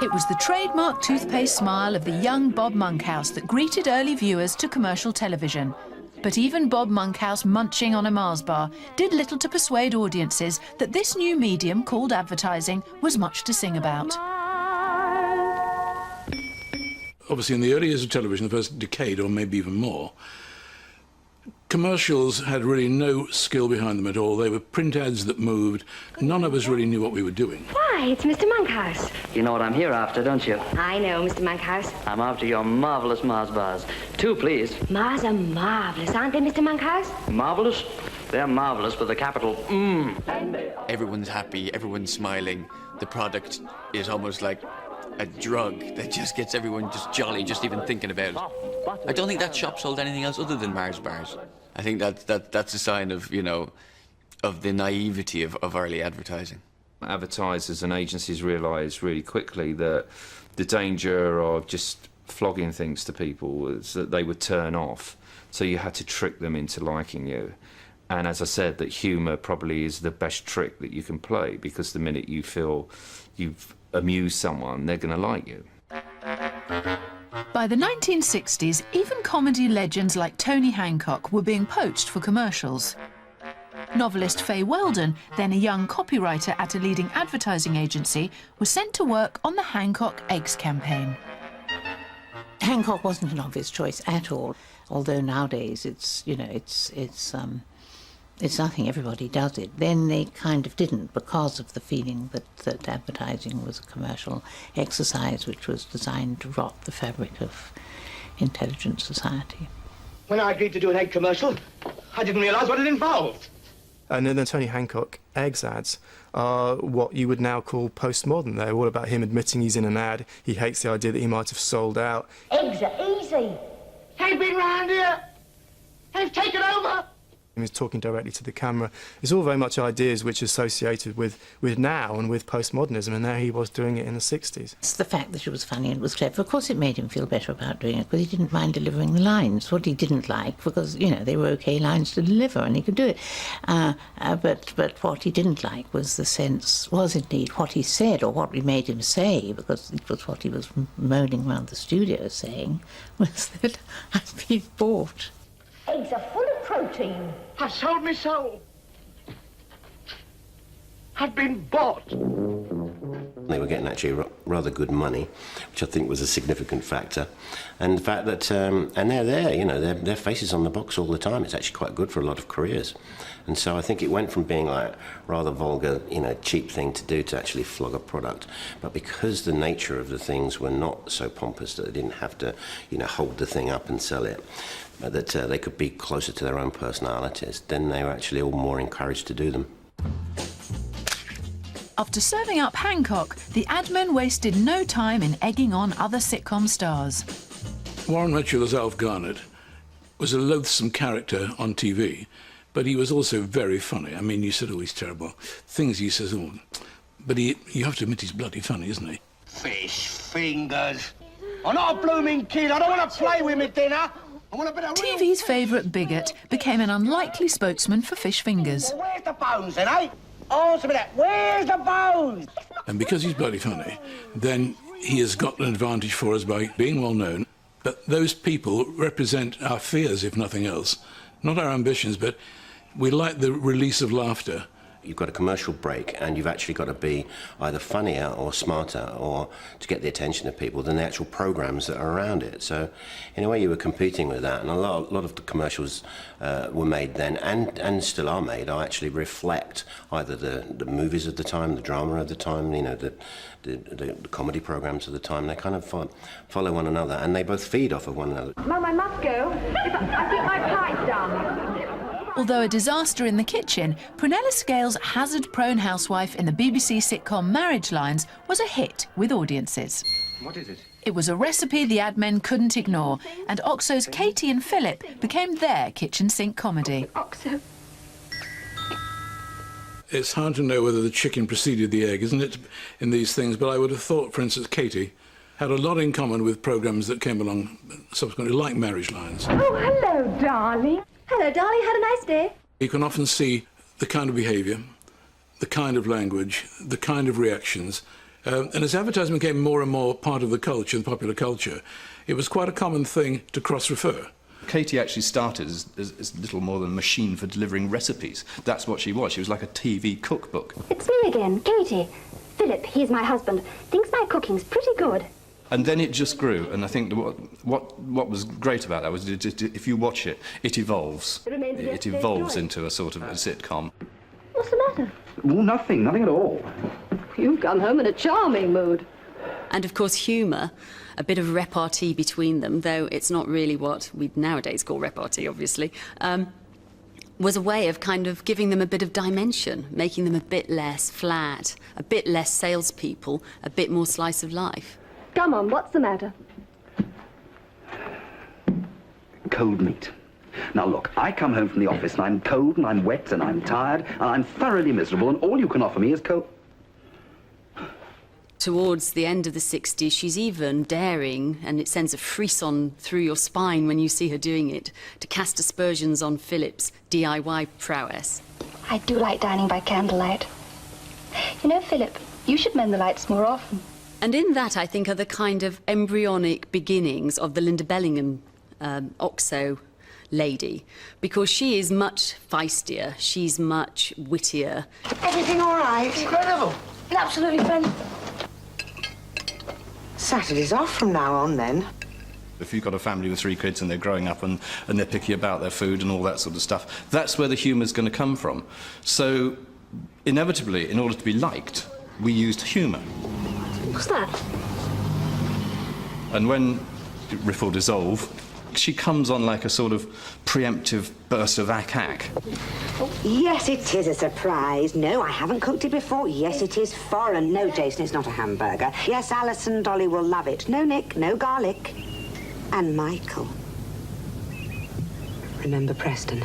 It was the trademark toothpaste smile of the young Bob Monkhouse that greeted early viewers to commercial television. But even Bob Monkhouse munching on a Mars bar did little to persuade audiences that this new medium called advertising was much to sing about. Obviously, in the early years of television, the first decade or maybe even more, commercials had really no skill behind them at all. They were print ads that moved. None of us really knew what we were doing. Why, it's Mr. Monkhouse. You know what I'm here after, don't you? I know, Mr. Monkhouse. I'm after your marvellous Mars bars. 2, please. Mars are marvellous, aren't they, Mr. Monkhouse? Marvellous? They're marvellous with a capital Everyone's happy, everyone's smiling. The product is almost like a drug that just gets everyone just jolly, just even thinking about it. I don't think that shop sold anything else other than Mars bars. I think that's a sign of, you know, of the naivety of early advertising. Advertisers and agencies realised really quickly that the danger of just flogging things to people was that they would turn off. So you had to trick them into liking you. And as I said, that humour probably is the best trick that you can play, because the minute you feel you've amused someone, they're going to like you. By the 1960s, even comedy legends like Tony Hancock were being poached for commercials. Novelist Fay Weldon, then a young copywriter at a leading advertising agency, was sent to work on the Hancock Eggs campaign. Hancock wasn't an obvious choice at all, although nowadays it's, you know, it's nothing, everybody does it. Then they kind of didn't, because of the feeling that advertising was a commercial exercise which was designed to rot the fabric of intelligent society. When I agreed to do an egg commercial, I didn't realise what it involved. And then the Tony Hancock eggs ads are what you would now call postmodern. They're all about him admitting he's in an ad. He hates the idea that he might have sold out. Eggs are easy. They've been round here. They've taken over. He was talking directly to the camera. It's all very much ideas which are associated with now and with postmodernism, and there he was doing it in the 60s. It's the fact that it was funny and it was clever. Of course it made him feel better about doing it, because he didn't mind delivering the lines. What he didn't like, because, you know, they were okay lines to deliver and he could do it. But what he didn't like was the sense, was indeed what he said, or what we made him say, because it was what he was moaning around the studio saying, was that I've been bought. Eggs are full of protein. I sold my soul. I've been bought. They were getting actually rather good money, which I think was a significant factor. And the fact that, and they're there, you know, their faces on the box all the time. It's actually quite good for a lot of careers. And so I think it went from being like rather vulgar, you know, cheap thing to do to actually flog a product. But because the nature of the things were not so pompous that they didn't have to, you know, hold the thing up and sell it, that they could be closer to their own personalities, then they were actually all more encouraged to do them. After serving up Hancock, the ad men wasted no time in egging on other sitcom stars. Warren Mitchell as Alf Garnett was a loathsome character on TV, but he was also very funny. I mean, you said, oh, he's terrible. Things he says, oh, but you have to admit he's bloody funny, isn't he? Fish fingers. I'm not a blooming kid. I don't want to play with me dinner. I want a bit of TV's favourite bigot became an unlikely spokesman for fish fingers. Well, where's the bones then, eh? Answer me that. Where's the bones? And because he's bloody funny, then he has got an advantage for us by being well known. But those people represent our fears, if nothing else. Not our ambitions, but we like the release of laughter. You've got a commercial break, and you've actually got to be either funnier or smarter or to get the attention of people than the actual programs that are around it. So in a way you were competing with that, and a lot of the commercials were made then and still are made, are actually reflect either the movies of the time, the drama of the time, you know, the comedy programs of the time. They kind of follow one another, and they both feed off of one another. Mum, I must go. I think my pie's done. Although a disaster in the kitchen, Prunella Scales' hazard-prone housewife in the BBC sitcom Marriage Lines was a hit with audiences. What is it? It was a recipe the ad men couldn't ignore, and Oxo's Katie and Philip became their kitchen sink comedy. Oxo. It's hard to know whether the chicken preceded the egg, isn't it, in these things? But I would have thought, for instance, Katie had a lot in common with programmes that came along subsequently, like Marriage Lines. Oh, hello, darling. Hello, darling. Had a nice day. You can often see the kind of behaviour, the kind of language, the kind of reactions And as advertising became more and more part of the culture, the popular culture, it was quite a common thing to cross-refer. Katie actually started as little more than a machine for delivering recipes. That's what she was. She was like a TV cookbook. It's me again, Katie. Philip, he's my husband, thinks my cooking's pretty good. And then it just grew, and I think what was great about that was if you watch it, it evolves. It evolves into a sort of a sitcom. What's the matter? Oh, nothing at all. You've come home in a charming mood. And of course humour, a bit of repartee between them, though it's not really what we'd nowadays call repartee, obviously, was a way of kind of giving them a bit of dimension, making them a bit less flat, a bit less salespeople, a bit more slice of life. Come on, what's the matter? Cold meat. Now look, I come home from the office and I'm cold and I'm wet and I'm tired and I'm thoroughly miserable and all you can offer me is cold... Towards the end of the 60s, she's even daring, and it sends a frisson through your spine when you see her doing it, to cast aspersions on Philip's DIY prowess. I do like dining by candlelight. You know, Philip, you should mend the lights more often. And in that, I think, are the kind of embryonic beginnings of the Linda Bellingham OXO lady, because she is much feistier, she's much wittier. Everything all right? Incredible. Absolutely fantastic. Saturday's off from now on, then. If you've got a family with 3 kids and they're growing up and they're picky about their food and all that sort of stuff, that's where the humour's going to come from. So, inevitably, in order to be liked, we used humour. What's that? And when Riffle dissolve, she comes on like a sort of preemptive burst of ack-ack. Yes, it is a surprise. No, I haven't cooked it before. Yes, it is foreign. No, Jason, it's not a hamburger. Yes, Alice and Dolly will love it. No, Nick, no garlic. And Michael. Remember Preston?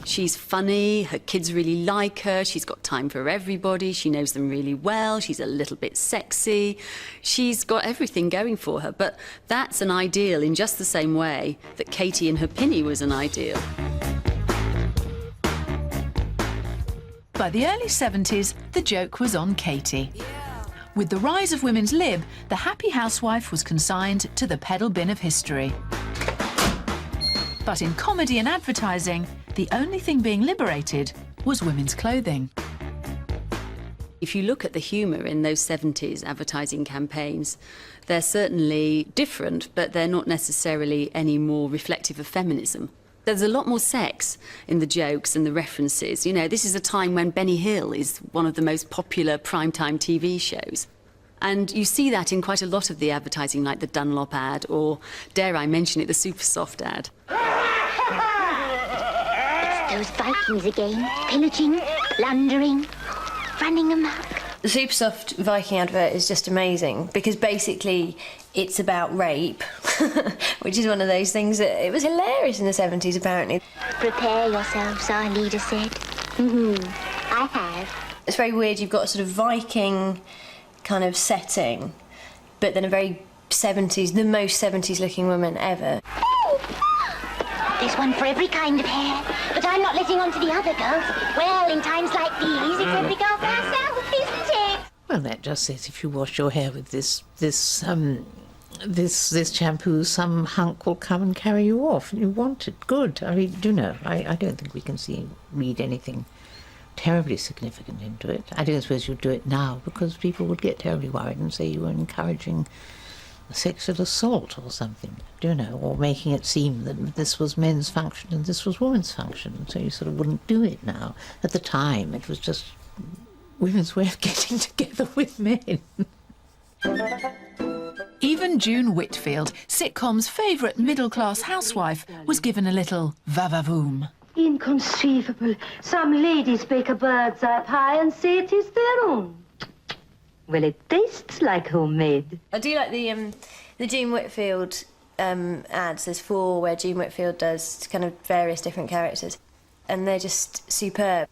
She's funny, her kids really like her, she's got time for everybody, she knows them really well, she's a little bit sexy. She's got everything going for her, but that's an ideal in just the same way that Katie in her Pinny was an ideal. By the early 70s, the joke was on Katie. With the rise of women's lib, the happy housewife was consigned to the pedal bin of history. But in comedy and advertising, the only thing being liberated was women's clothing. If you look at the humour in those 70s advertising campaigns, they're certainly different, but they're not necessarily any more reflective of feminism. There's a lot more sex in the jokes and the references. You know, this is a time when Benny Hill is one of the most popular primetime TV shows. And you see that in quite a lot of the advertising, like the Dunlop ad, or, dare I mention it, the Supersoft ad. Those Vikings again, pillaging, plundering, running amok. The Supersoft Viking advert is just amazing because basically it's about rape, which is one of those things that it was hilarious in the 70s apparently. Prepare yourselves, our leader said. I have. It's very weird, you've got a sort of Viking kind of setting, but then a very 70s, the most 70s looking woman ever. There's one for every kind of hair, but I'm not letting on to the other girls. Well, in times like these, it's every girl for herself, isn't it? Well, that just says if you wash your hair with this shampoo, some hunk will come and carry you off. You want it. Good. I mean, I don't think we can read anything terribly significant into it. I don't suppose you'd do it now because people would get terribly worried and say you were encouraging sexual assault or something, or making it seem that this was men's function and this was women's function, so you sort of wouldn't do it now. At the time, it was just women's way of getting together with men. Even June Whitfield, sitcom's favourite middle-class housewife, was given a little va-va-voom. Inconceivable. Some ladies bake a bird's eye pie and say it is their own. Well, it tastes like homemade. I do like the June Whitfield ads. There's 4 where June Whitfield does kind of various different characters, and they're just superb.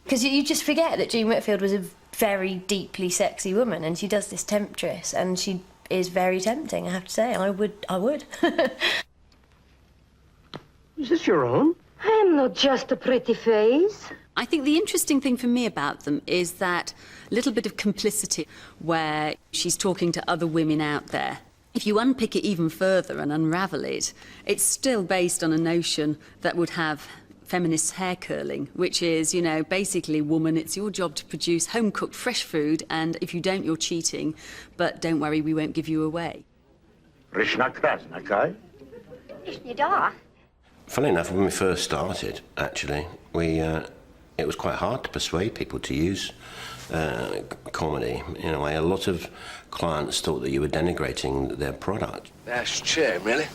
Because you just forget that June Whitfield was a very deeply sexy woman, and she does this temptress, and she is very tempting, I have to say. I would. Is this your own? I'm not just a pretty face. I think the interesting thing for me about them is that little bit of complicity where she's talking to other women out there. If you unpick it even further and unravel it, it's still based on a notion that would have feminist hair curling, which is, you know, basically, woman, it's your job to produce home-cooked fresh food, and if you don't, you're cheating. But don't worry, we won't give you away. Funnily enough, when we first started, actually, it was quite hard to persuade people to use comedy. In a way, a lot of clients thought that you were denigrating their product. That's shame, really.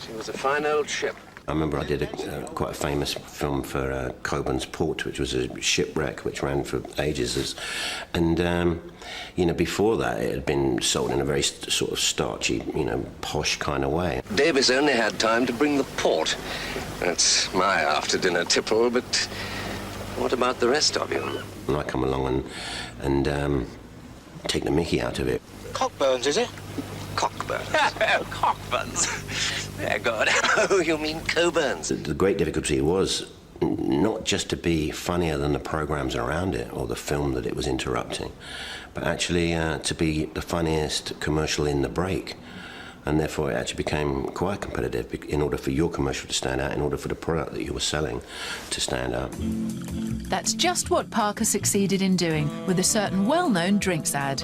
She was a fine old ship. I remember I did quite a famous film for Coburn's Port, which was a shipwreck which ran for ages. And, you know, before that it had been sold in a very sort of starchy, you know, posh kind of way. Davis only had time to bring the port. That's my after-dinner tipple, but what about the rest of you? And I come along and take the mickey out of it. Cockburns, is it? Cockburns. Cockburns. Very good. Oh, you mean Coburns. The great difficulty was not just to be funnier than the programmes around it or the film that it was interrupting, but actually to be the funniest commercial in the break. And therefore it actually became quite competitive in order for your commercial to stand out, in order for the product that you were selling to stand out. That's just what Parker succeeded in doing with a certain well-known drinks ad.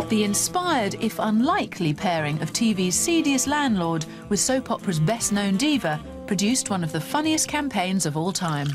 The inspired, if unlikely, pairing of TV's seediest landlord with soap opera's best-known diva produced one of the funniest campaigns of all time.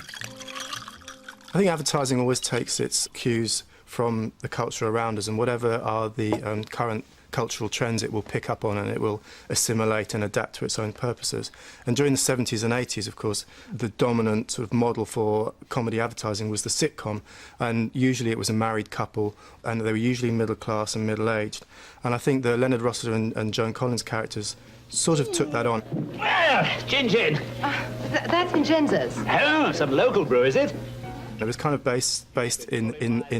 I think advertising always takes its cues from the culture around us, and whatever are the current cultural trends it will pick up on, and it will assimilate and adapt to its own purposes. And during the 70s and 80s, of course, the dominant sort of model for comedy advertising was the sitcom, and usually it was a married couple, and they were usually middle class and middle-aged. And I think the Leonard Rossiter and Joan Collins characters sort of took that on. Well, gin. That's Vincenzo's. Oh, some local brew, is it? It was kind of based in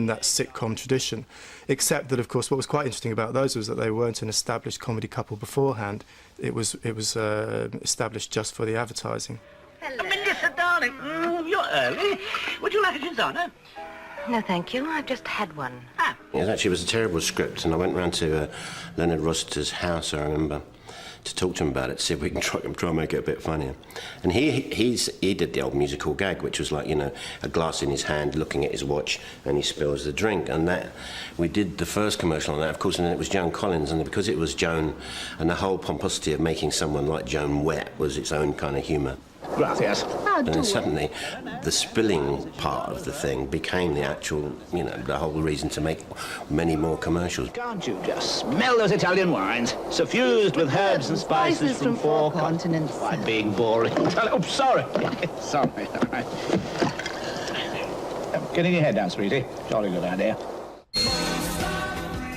that sitcom tradition, except that, of course, what was quite interesting about those was that they weren't an established comedy couple beforehand. It was established just for the advertising. Hello. Melissa, darling, you're early. Would you like a ginzano? No, thank you. I've just had one. It was a terrible script, and I went round to Leonard Rossiter's house, I remember, to talk to him about it, to see if we can try and make it a bit funnier. And he did the old musical gag, which was like, you know, a glass in his hand, looking at his watch, and he spills the drink. And that, we did the first commercial on that, of course, and then it was Joan Collins, and because it was Joan, and the whole pomposity of making someone like Joan wet was its own kind of humour. Gracias. And then suddenly, the spilling part of the thing became the actual, you know, the whole reason to make many more commercials. Can't you just smell those Italian wines, suffused with herbs and spices from four continents? Why, being boring. Oh, sorry. Sorry. Getting your head down, sweetie. Jolly good idea.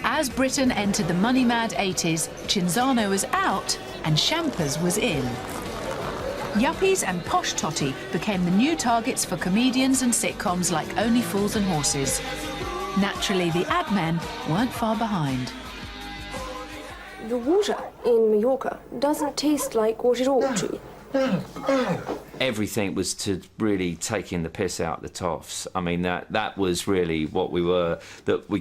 As Britain entered the money-mad 80s, Cinzano was out and Champers was in. Yuppies and posh totty became the new targets for comedians and sitcoms like Only Fools and Horses. Naturally, the ad men weren't far behind. The water in Mallorca doesn't taste like what it ought to. Everything was to really taking the piss out of the toffs. I mean, that was really what we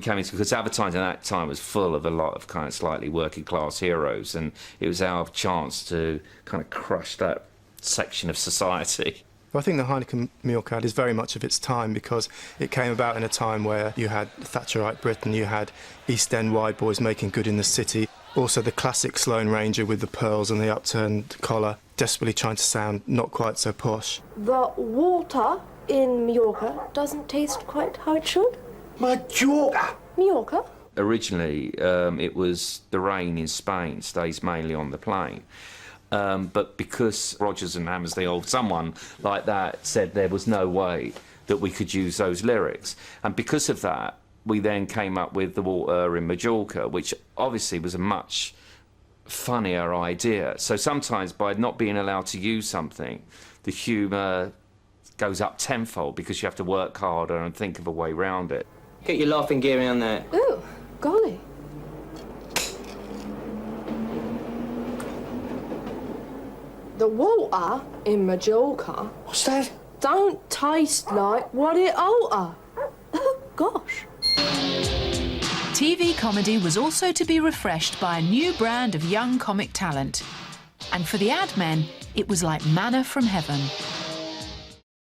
came into, because advertising at that time was full of a lot of kind of slightly working class heroes, and it was our chance to kind of crush that section of society. Well, I think the Heineken Mallorca ad is very much of its time, because it came about in a time where you had Thatcherite Britain, you had East End wide boys making good in the city, also the classic Sloane Ranger with the pearls and the upturned collar, desperately trying to sound not quite so posh. The water in Mallorca doesn't taste quite how it should. Mallorca? Mallorca? Originally, it was the rain in Spain stays mainly on the plain. But because Rodgers and Hammerstein or someone like that said there was no way that we could use those lyrics, and because of that, we then came up with The Water in Majorca, which obviously was a much funnier idea. So sometimes by not being allowed to use something, the humour goes up tenfold because you have to work harder and think of a way around it. Get your laughing gear in there. Oh, golly. The water in Majorca. What's that? Don't taste like what it oughta. Oh, gosh. TV comedy was also to be refreshed by a new brand of young comic talent. And for the ad men, it was like manna from heaven.